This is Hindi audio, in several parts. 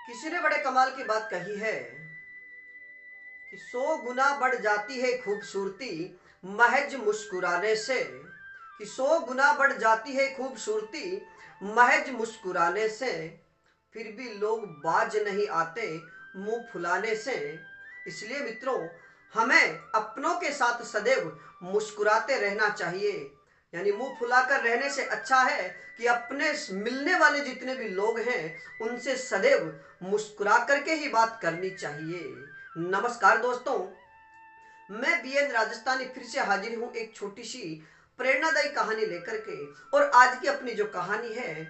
किसी ने बड़े कमाल की बात कही है कि 100 गुना बढ़ जाती है खूबसूरती महज मुस्कुराने से। कि 100 गुना बढ़ जाती है खूबसूरती महज मुस्कुराने से। फिर भी लोग बाज नहीं आते मुंह फुलाने से। इसलिए मित्रों, हमें अपनों के साथ सदैव मुस्कुराते रहना चाहिए। यानी मुंह फुलाकर रहने से अच्छा है कि अपने मिलने वाले जितने भी लोग हैं उनसे सदैव मुस्कुरा करके ही बात करनी चाहिए। नमस्कार दोस्तों, मैं बीएन राजस्थानी फिर से हाजिर हूं एक छोटी सी प्रेरणादायी कहानी लेकर के। और आज की अपनी जो कहानी है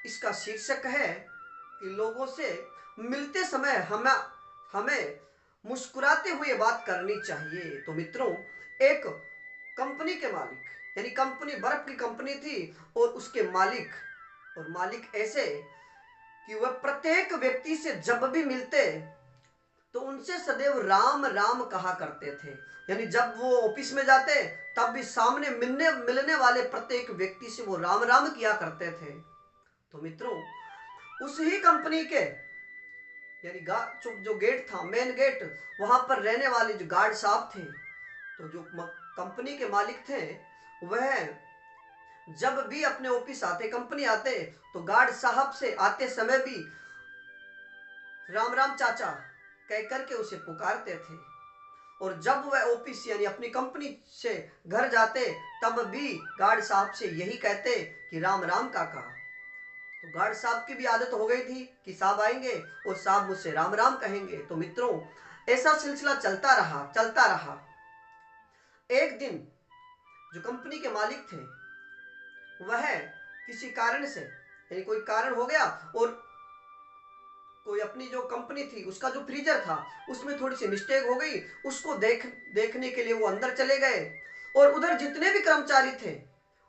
इसका शीर्षक है कि लोगों से मिलते समय हमें हमें मुस्कुराते हुए बात करनी चाहिए। तो मित्रों, एक कंपनी के मालिक, यानी कंपनी बर्फ की कंपनी थी और उसके मालिक ऐसे कि वह प्रत्येक व्यक्ति से जब भी मिलते तो उनसे सदैव राम राम कहा करते थे। यानी जब वो ऑफिस में जाते तब भी सामने मिलने वाले प्रत्येक व्यक्ति से वो राम राम किया करते थे। तो मित्रों, उस ही कंपनी के यानी जो गेट था, मेन गेट, वहां पर रहने वाले जो गार्ड साहब थे, तो जो कंपनी के मालिक थे, वह जब भी अपने ऑफिस आते, कंपनी आते, तो गार्ड साहब से आते समय भी राम राम चाचा कह करके उसे पुकारते थे। और जब वह ऑफिस यानी अपनी कंपनी से घर जाते तब भी गार्ड साहब से यही कहते कि राम राम काका। तो गार्ड साहब की भी आदत हो गई थी कि साहब आएंगे और साहब मुझसे राम राम कहेंगे। तो मित्रों, ऐसा सिलसिला चलता रहा। एक दिन जो कंपनी के मालिक थे वह किसी कारण से, यानी कोई कारण हो गया और कोई अपनी जो कंपनी थी उसका जो फ्रीजर था उसमें थोड़ी सी मिस्टेक हो गई। उसको देखने के लिए वो अंदर चले गए और उधर जितने भी कर्मचारी थे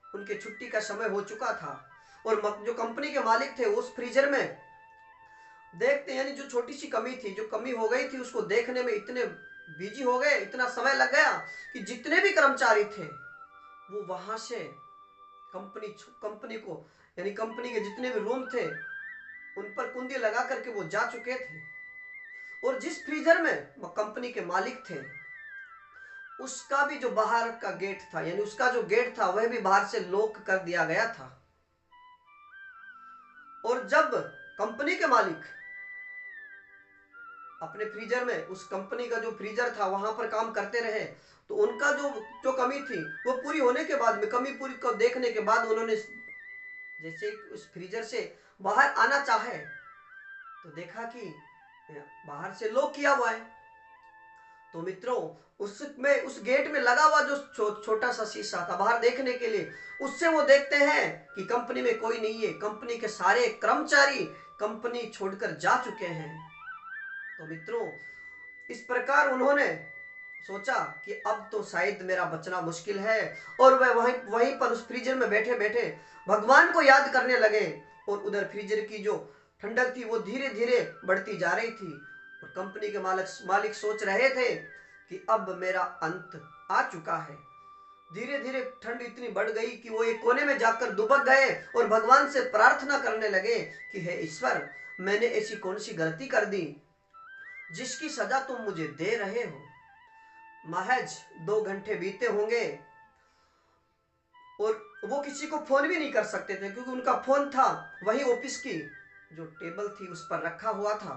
उनके छुट्टी का समय हो चुका था। और जो कंपनी के मालिक थे उस फ्रीजर में देखते, यानी जो छोटी सी कमी थी, जो कमी हो गई थी, उसको देखने में इतने बिजी हो गए, इतना समय लग गया कि जितने भी कर्मचारी थे वो वहां से कंपनी को, यानी कंपनी के जितने भी रूम थे उन पर कुंडी लगा करके वो जा चुके थे। और जिस फ्रीजर में कंपनी के मालिक थे उसका भी जो बाहर का गेट था, यानी उसका जो गेट था वह भी बाहर से लॉक कर दिया गया था। और जब कंपनी के मालिक अपने फ्रीजर में, उस कंपनी का जो फ्रीजर था वहां पर काम करते रहे, तो उनका जो कमी थी वो पूरी होने के बाद में, कमी पूरी को देखने के बाद उन्होंने जैसे उस फ्रीजर से बाहर आना चाहे तो देखा कि बाहर से लॉक किया हुआ है। तो मित्रों, उसमें उस गेट में लगा हुआ जो छोटा सा शीशा था बाहर देखने के लिए, उससे वो देखते हैं कि कंपनी में कोई नहीं है, कंपनी के सारे कर्मचारी कंपनी छोड़कर जा चुके हैं। तो मित्रों, इस प्रकार उन्होंने सोचा कि अब तो शायद मेरा बचना मुश्किल है। और वह वहीं पर उस फ्रीजर में बैठे बैठे भगवान को याद करने लगे। और उधर फ्रीजर की जो ठंडक थी वो धीरे धीरे बढ़ती जा रही थी। और कंपनी के मालिक सोच रहे थे कि अब मेरा अंत आ चुका है। धीरे धीरे ठंड इतनी बढ़ गई कि वो एक कोने में जाकर दुबक गए और भगवान से प्रार्थना करने लगे कि हे ईश्वर, मैंने ऐसी कौन सी गलती कर दी जिसकी सजा तुम मुझे दे रहे हो। महज 2 घंटे बीते होंगे और वो किसी को फोन भी नहीं कर सकते थे क्योंकि उनका फोन था वही ऑफिस की जो टेबल थी उस पर रखा हुआ था।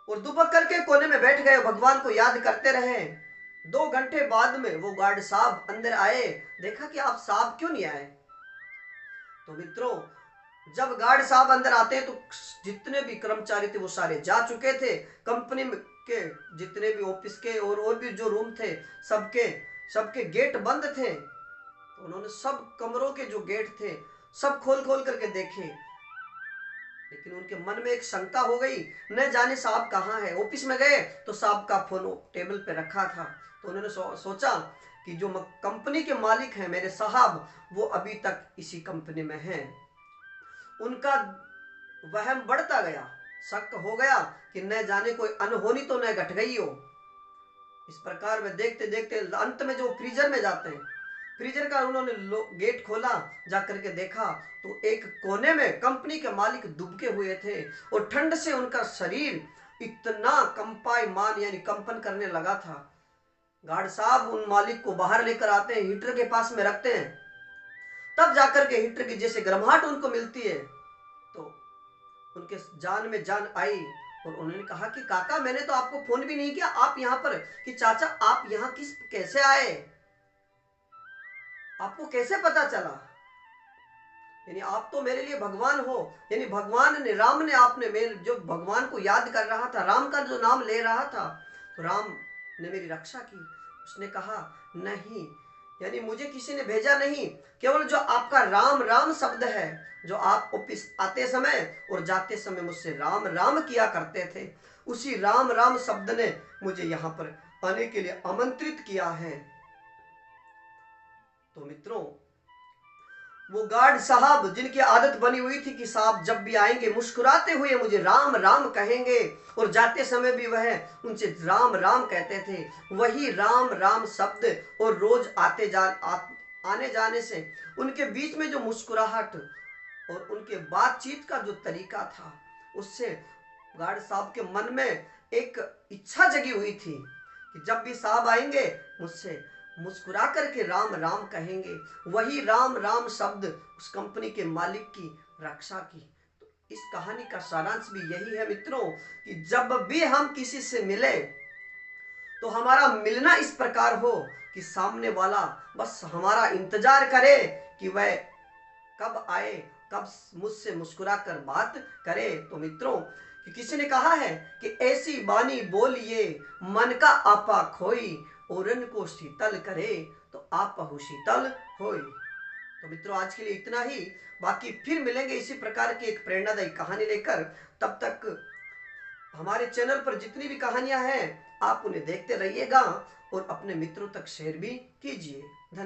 और दुबक करके कोने में बैठ गए, भगवान को याद करते रहे। 2 घंटे बाद में वो गार्ड साहब अंदर आए। देखा कि आप साहब क्यों नहीं आए। तो मित्रों, जब गार्ड साहब अंदर आते हैं तो जितने भी कर्मचारी थे वो सारे जा चुके थे। कंपनी के जितने भी ऑफिस के और भी जो रूम थे सबके सबके गेट बंद थे। तो उन्होंने सब कमरों के जो गेट थे सब खोल खोल करके देखे, लेकिन उनके मन में एक शंका हो गई, न जाने साहब कहाँ है। ऑफिस में गए तो साहब का फोन टेबल पे रखा था। तो उन्होंने सोचा कि जो कंपनी के मालिक हैं मेरे साहब, वो अभी तक इसी कंपनी में हैं। उनका वहम बढ़ता गया, शक हो गया कि न जाने कोई अनहोनी तो न घट गई हो। इस प्रकार वे देखते देखते अंत में जो फ्रीजर में जाते हैं फ्रीजर का उन्होंने गेट खोला, जाकर के देखा तो एक कोने में कंपनी के मालिक दुबके हुए थे और ठंड से उनका शरीर इतना कंपायमान यानी कंपन करने लगा था। गार्ड साहब उन मालिक को बाहर लेकर आते हैं, हीटर के पास में रखते हैं, तब जाकर के हीटर की जैसे गर्माहट उनको मिलती है तो उनके जान में जान आई और उन्होंने कहा कि काका मैंने तो आपको फोन भी नहीं किया, आप यहाँ पर, कि चाचा आप यहाँ कैसे आए, आपको कैसे पता चला, यानी आप तो मेरे लिए भगवान हो। यानी भगवान ने, राम ने, आपने मेरे जो भगवान को याद कर रहा था, राम का जो नाम ले रहा था, तो राम ने मेरी रक्षा की। उसने कहा नहीं, यानी मुझे किसी ने भेजा नहीं, केवल जो आपका राम राम शब्द है, जो आप ऑफिस आते समय और जाते समय मुझसे राम राम किया करते थे, उसी राम राम शब्द ने मुझे यहाँ पर आने के लिए आमंत्रित किया है। तो मित्रों, वो गार्ड साहब जिनकी आदत बनी हुई थी कि साहब जब भी आएंगे मुस्कुराते हुए मुझे राम राम कहेंगे, और जाते समय भी वह उनसे राम राम कहते थे, वही राम राम शब्द और रोज आने जाने से उनके बीच में जो मुस्कुराहट और उनके बातचीत का जो तरीका था, उससे गार्ड साहब के मन में एक इच्छा जगी हुई थी कि जब भी साहब आएंगे मुझसे मुस्कुरा करके राम राम कहेंगे, वही राम राम शब्द उस कंपनी के मालिक की रक्षा की। तो इस कहानी का सारांश भी यही है मित्रों कि जब भी हम किसी से मिले तो हमारा मिलना इस प्रकार हो कि सामने वाला बस हमारा इंतजार करे कि वह कब आए, कब मुझसे मुस्कुरा कर बात करे। तो मित्रों, कि किसी ने कहा है कि ऐसी बानी बोलिए मन का आपा खोई, औरन को शीतल करे तो आप हु शीतल होई। तो मित्रों, आज के लिए इतना ही, बाकी फिर मिलेंगे इसी प्रकार की एक प्रेरणादायी कहानी लेकर। तब तक हमारे चैनल पर जितनी भी कहानियां हैं आप उन्हें देखते रहिएगा और अपने मित्रों तक शेयर भी कीजिए। धन्यवाद।